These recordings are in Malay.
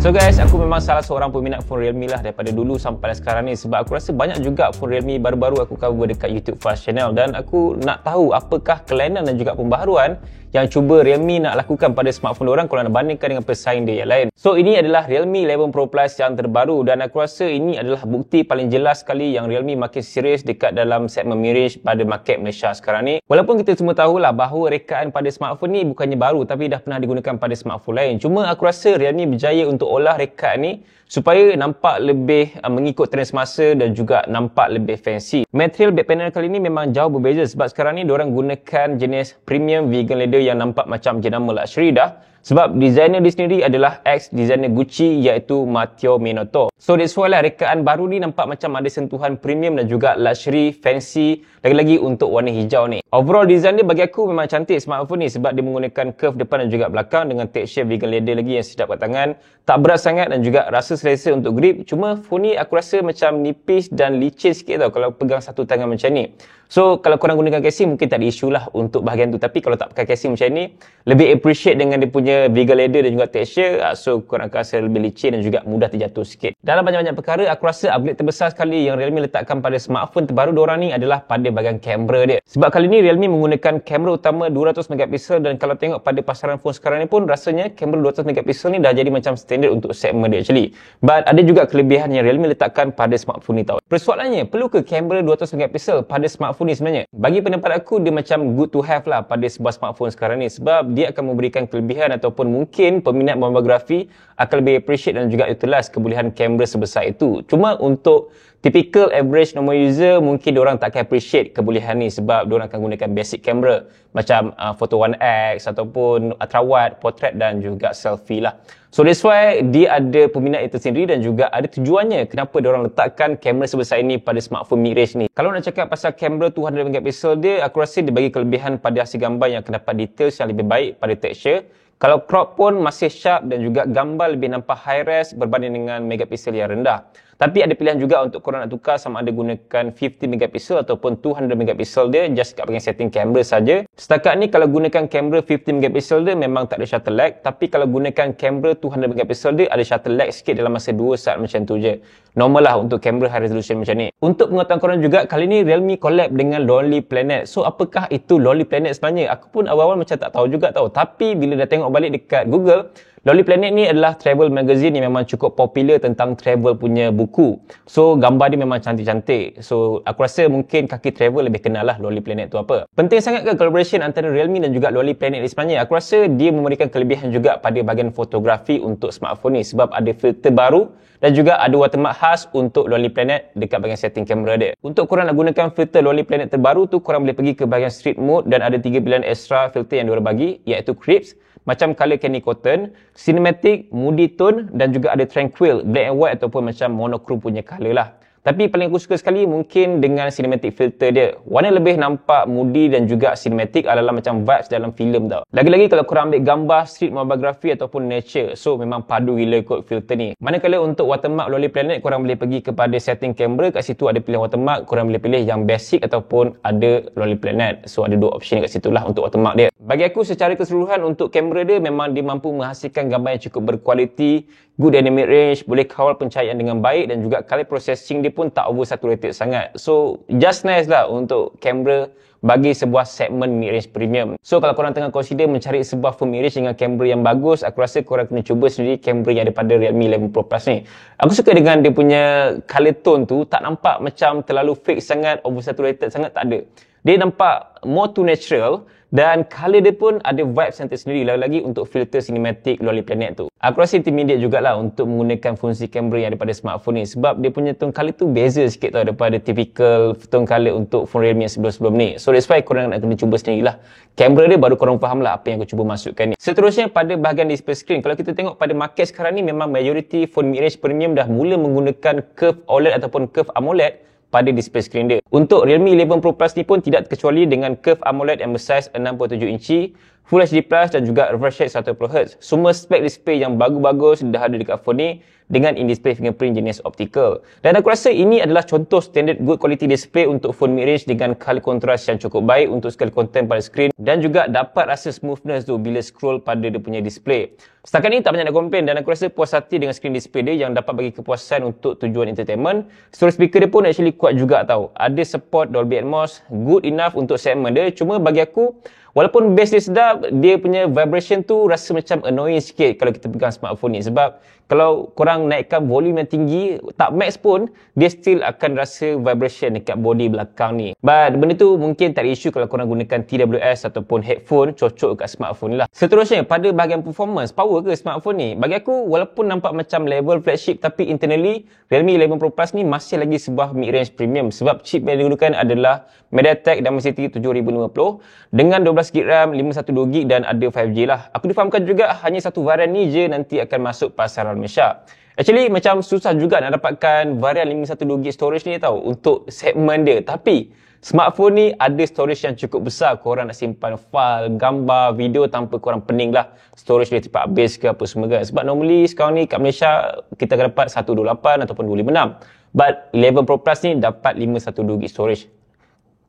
So guys, aku memang salah seorang peminat phone Realme lah daripada dulu sampai sekarang ni, sebab aku rasa banyak juga phone Realme baru-baru aku cover dekat YouTube Fast Channel, dan aku nak tahu apakah kelainan dan juga pembaharuan yang cuba Realme nak lakukan pada smartphone diorang kalau nak bandingkan dengan pesaing dia yang lain. So ini adalah Realme 11 Pro Plus yang terbaru, dan aku rasa ini adalah bukti paling jelas sekali yang Realme makin serius dekat dalam segmen mid-range pada market Malaysia sekarang ni. Walaupun kita semua tahulah bahawa rekaan pada smartphone ni bukannya baru tapi dah pernah digunakan pada smartphone lain. Cuma aku rasa Realme berjaya untuk olah rekaan ni supaya nampak lebih mengikut trend semasa dan juga nampak lebih fancy. Material back panel kali ni memang jauh berbeza, sebab sekarang ni diorang gunakan jenis premium vegan leather yang nampak macam jenama luxury dah. Sebab designer dia sendiri adalah ex-designer Gucci iaitu Matteo Minotto. So that's why lah rekaan baru ni nampak macam ada sentuhan premium dan juga luxury, fancy, lagi-lagi untuk warna hijau ni. Overall design dia bagi aku memang cantik smartphone ni, sebab dia menggunakan curve depan dan juga belakang dengan texture vegan leather lagi yang sedap kat tangan. Tak berat sangat dan juga rasa selesa untuk grip. Cuma phone ni aku rasa macam nipis dan licin sikit tau kalau pegang satu tangan macam ni. So kalau korang gunakan casing mungkin tak ada isu lah untuk bahagian tu. Tapi kalau tak pakai casing macam ni, lebih appreciate dengan dia punya vegan leather dan juga texture. So korang akan rasa lebih licin dan juga mudah terjatuh sikit. Dalam banyak-banyak perkara, aku rasa upgrade terbesar sekali yang Realme letakkan pada smartphone terbaru diorang ni adalah pada bahagian kamera dia. Sebab kali ni Realme menggunakan kamera utama 200MP, dan kalau tengok pada pasaran phone sekarang ni pun rasanya kamera 200MP ni dah jadi macam standard untuk segmen dia actually. But ada juga kelebihan yang Realme letakkan pada smartphone ni tau. Persoalannya, perlu ke kamera 200MP pada smartphone ni sebenarnya? Bagi pendapat aku, dia macam good to have lah pada sebuah smartphone sekarang ni, sebab dia akan memberikan kelebihan ataupun mungkin peminat monografi akan lebih appreciate dan juga utilize kebolehan kamera sebesar itu. Cuma untuk typical average normal user, mungkin diorang tak akan appreciate kebolehan ni, sebab diorang akan gunakan basic camera macam Photo 1X ataupun ultrawide, portrait dan juga selfie lah. So that's why dia ada peminat itu sendiri dan juga ada tujuannya kenapa diorang letakkan kamera sebesar ini pada smartphone mid-range ni. Kalau nak cakap pasal kamera 200MP dia, aku rasa dia bagi kelebihan pada hasil gambar yang akan dapat details yang lebih baik pada texture. Kalau crop pun masih sharp dan juga gambar lebih nampak high res berbanding dengan megapiksel yang rendah. Tapi ada pilihan juga untuk korang nak tukar sama ada gunakan 50MP ataupun 200MP dia, just kat bahagian setting kamera saja. Setakat ni kalau gunakan kamera 50MP dia memang tak ada shutter lag, tapi kalau gunakan kamera 200MP dia ada shutter lag sikit dalam masa 2 saat macam tu je. Normal lah untuk kamera high resolution macam ni. Untuk pengetahuan korang juga, kali ni Realme collab dengan Lonely Planet. So apakah itu Lonely Planet sebenarnya? Aku pun awal-awal macam tak tahu juga tau. Tapi bila dah tengok balik dekat Google, Lonely Planet ni adalah travel magazine yang memang cukup popular tentang travel punya buku. So gambar dia memang cantik-cantik. So aku rasa mungkin kaki travel lebih kenal lah Lonely Planet tu apa. Penting sangat ke collaboration antara Realme dan juga Lonely Planet ni sebenarnya? Aku rasa dia memberikan kelebihan juga pada bahagian fotografi untuk smartphone ni, sebab ada filter baru dan juga ada watermark khas untuk Lonely Planet dekat bahagian setting kamera dia. Untuk korang nak gunakan filter Lonely Planet terbaru tu, korang boleh pergi ke bahagian street mode dan ada 3 pilihan extra filter yang diorang bagi, iaitu Crisp, macam color candy cotton, cinematic, moody tone dan juga ada tranquil, black and white ataupun macam monochrome punya color lah. Tapi paling aku suka sekali mungkin dengan cinematic filter dia. Warna lebih nampak moody dan juga cinematic, ala-ala macam vibes dalam filem tau. Lagi-lagi kalau korang ambil gambar street monografi ataupun nature, so memang padu gila kot filter ni. Manakala untuk watermark Lonely Planet, korang boleh pergi kepada setting kamera, kat situ ada pilihan watermark, korang boleh pilih yang basic ataupun ada Lonely Planet. So ada 2 option kat situ lah untuk watermark dia. Bagi aku secara keseluruhan untuk kamera dia, memang dia mampu menghasilkan gambar yang cukup berkualiti, good dynamic range, boleh kawal pencahayaan dengan baik dan juga color processing dia pun tak oversaturated sangat. So just nice lah untuk kamera bagi sebuah segmen mid-range premium. So kalau korang tengah consider mencari sebuah phone mid-range dengan kamera yang bagus, aku rasa korang kena cuba sendiri kamera yang daripada Realme 11 Pro Plus ni. Aku suka dengan dia punya color tone tu, tak nampak macam terlalu fake sangat, oversaturated sangat, tak ada. Dia nampak more to natural dan color dia pun ada vibes yang tersendiri, lagi-lagi untuk filter cinematic Lonely Planet tu. Aku rasa intermediate jugalah untuk menggunakan fungsi kamera yang daripada smartphone ni, sebab dia punya tone color tu beza sikit tau daripada typical tone color untuk phone Realme yang sebelum-sebelum ni. So that's why korang nak kena cuba sendirilah kamera dia, baru korang faham lah apa yang aku cuba masukkan ni. Seterusnya pada bahagian display screen, kalau kita tengok pada market sekarang ni, memang majority phone mid-range premium dah mula menggunakan curve OLED ataupun curve AMOLED pada display screen dia. Untuk Realme 11 Pro Plus ni pun tidak terkecuali dengan curve AMOLED yang bersaiz 6.7 inci, Full HD Plus dan juga refresh rate 120Hz. Semua spek display yang bagus-bagus dah ada dekat phone ni dengan in-display fingerprint jenis optical. Dan aku rasa ini adalah contoh standard good quality display untuk phone mid-range dengan color contrast yang cukup baik untuk segala konten pada skrin dan juga dapat rasa smoothness tu bila scroll pada dia punya display. Setakat ni tak banyak nak komplain dan aku rasa puas hati dengan screen display dia yang dapat bagi kepuasan untuk tujuan entertainment. Storage speaker dia pun actually kuat juga tau. Ada support Dolby Atmos, good enough untuk segmen dia. Cuma bagi aku, walaupun bass dia sedap, dia punya vibration tu rasa macam annoying sikit kalau kita pegang smartphone ni. Sebab kalau korang naikkan volume yang tinggi, tak max pun, dia still akan rasa vibration dekat body belakang ni. But benda tu mungkin tak ada isu kalau korang gunakan TWS ataupun headphone cocok kat smartphone ni lah. Seterusnya, pada bahagian performance, power ke smartphone ni? Bagi aku, walaupun nampak macam level flagship, tapi internally, Realme 11 Pro Plus ni masih lagi sebuah mid-range premium. Sebab chip yang digunakan adalah MediaTek Dimensity 7050 dengan 12GB RAM, 512GB dan ada 5G lah. Aku difahamkan juga hanya satu varian ni je nanti akan masuk pasaran Malaysia. Actually macam susah juga nak dapatkan varian 512GB storage ni tau untuk segmen dia. Tapi smartphone ni ada storage yang cukup besar. Korang nak simpan file, gambar, video tanpa korang pening lah storage dia cepat habis ke apa semua kan. Sebab normally sekarang ni kat Malaysia kita akan dapat 128 ataupun 256. But 11 Pro Plus ni dapat 512GB storage.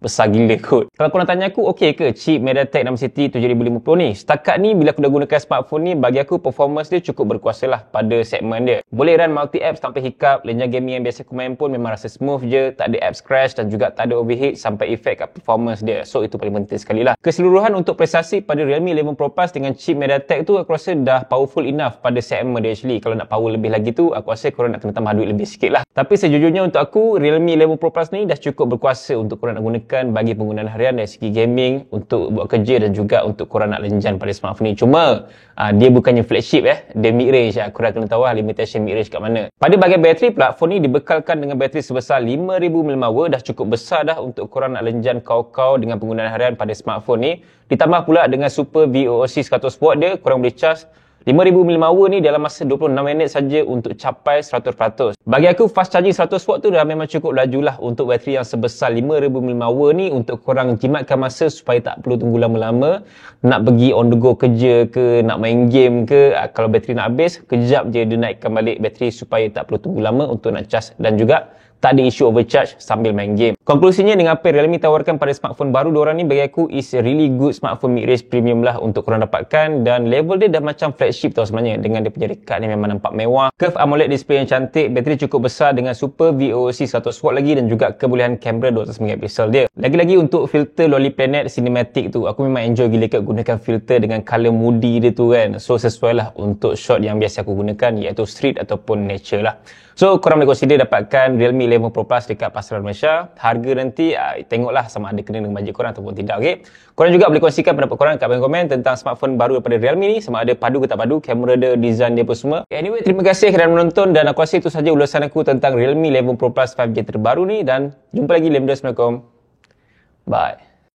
Besar gila kot. Kalau korang tanya aku, okey ke chip MediaTek Dimensity 7050 ni? Setakat ni, bila aku dah gunakan smartphone ni, bagi aku performance dia cukup berkuasa lah pada segmen dia. Boleh run multi-apps tanpa hiccup, lenja gaming yang biasa aku main pun memang rasa smooth je, tak ada apps crash dan juga tak ada overheat sampai efek kat performance dia. So, itu paling penting sekali lah. Keseluruhan untuk prestasi pada Realme 11 Pro Plus dengan chip MediaTek tu, aku rasa dah powerful enough pada segmen dia actually. Kalau nak power lebih lagi tu, aku rasa korang nak kena tambah duit lebih sikit lah. Tapi sejujurnya untuk aku, Realme 11 Pro Plus ni dah cukup berkuasa untuk korang nak gunakan bagi penggunaan harian dari segi gaming, untuk buat kerja dan juga untuk korang nak lenjan pada smartphone ni. Cuma dia bukannya flagship dia mid-range. Korang kena tahu lah limitation mid-range kat mana. Pada bahagian bateri pula, phone ni dibekalkan dengan bateri sebesar 5000 mAh. Dah cukup besar dah untuk korang nak lenjan kau-kau dengan penggunaan harian pada smartphone ni. Ditambah pula dengan super VOOC 100W dia, korang boleh charge 5000 mAh ni dalam masa 26 minit saja untuk capai 100%. Bagi aku fast charging 100W tu dah memang cukup laju lah untuk bateri yang sebesar 5000 mAh ni untuk korang jimatkan masa supaya tak perlu tunggu lama-lama. Nak pergi on the go kerja ke, nak main game ke, kalau bateri nak habis, kejap je dia naikkan balik bateri supaya tak perlu tunggu lama untuk nak charge dan juga tak ada isu overcharge sambil main game. Konklusinya dengan apa Realme tawarkan pada smartphone baru diorang ni, bagi aku is a really good smartphone mid-range premium lah untuk korang dapatkan dan level dia dah macam flagship tau sebenarnya dengan dia punya rekat ni memang nampak mewah. Curve AMOLED display yang cantik, bateri cukup besar dengan super VOOC 100W lagi dan juga kebolehan kamera 200MP dia. Lagi-lagi untuk filter Lonely Planet Cinematic tu, aku memang enjoy gila kat gunakan filter dengan color moody dia tu kan. So sesuai lah untuk shot yang biasa aku gunakan iaitu street ataupun nature lah. So korang boleh consider dapatkan Realme 11 Pro Plus dekat pasaran Malaysia. Harga nanti tengoklah sama ada kena dengan bajet korang ataupun tidak, okey. Korang juga boleh kongsikan pendapat korang kat komen tentang smartphone baru daripada Realme ni, sama ada padu ke tak padu, kamera dia, design dia apa semua. Anyway, terima kasih kerana menonton dan aku rasa itu sahaja ulasan aku tentang Realme 11 Pro Plus 5G terbaru ni dan jumpa lagi dalam video. Assalamualaikum. Bye.